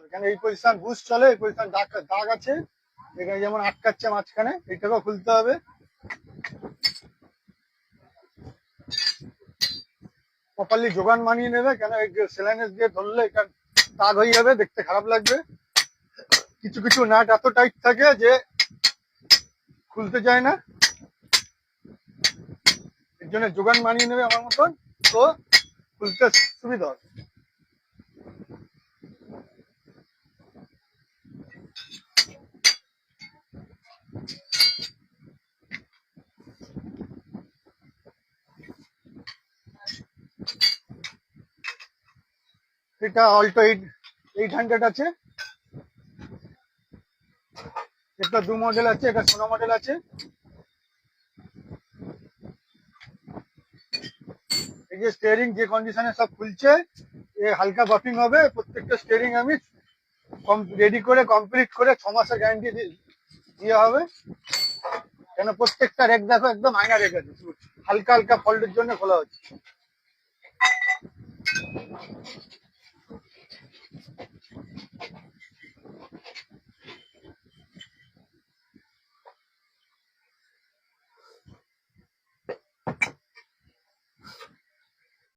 হবে, কারণ এই পজিশন বুশ চলে, এই পজিশন দাগ আছে এখানে, যেমন আটকাচ্ছে মাঝখানে, এইটাকেও খুলতে হবে। প্রপারলি যোগান মানিয়ে নেবে, কেন এই সেলাইনেস দিয়ে ধরলে এটা দাগ হয়ে যাবে, দেখতে খারাপ লাগবে। কিছু কিছু নাট এত টাইট থাকে যে খুলতে চায় না, এর জন্য যোগান মানিয়ে নেবে আমার মতন, তো খুলতে সুবিধা হবে। এটা অল্টো 800 আছে, এটা 2 মডেল আছে, এটা 16 মডেল আছে। এই যে স্টিয়ারিং যে কন্ডিশনে সব খুলছে, এ হালকা বাফিং হবে। প্রত্যেকটা স্টিয়ারিং আমি রেডি করে কমপ্লিট করে 6 মাসের গ্যারান্টি দিয়ে হবে, কেন প্রত্যেকটা রেক দেখো একদম আয়না রেক আছে, হালকা হালকা ফল্টের জন্য খোলা হচ্ছে।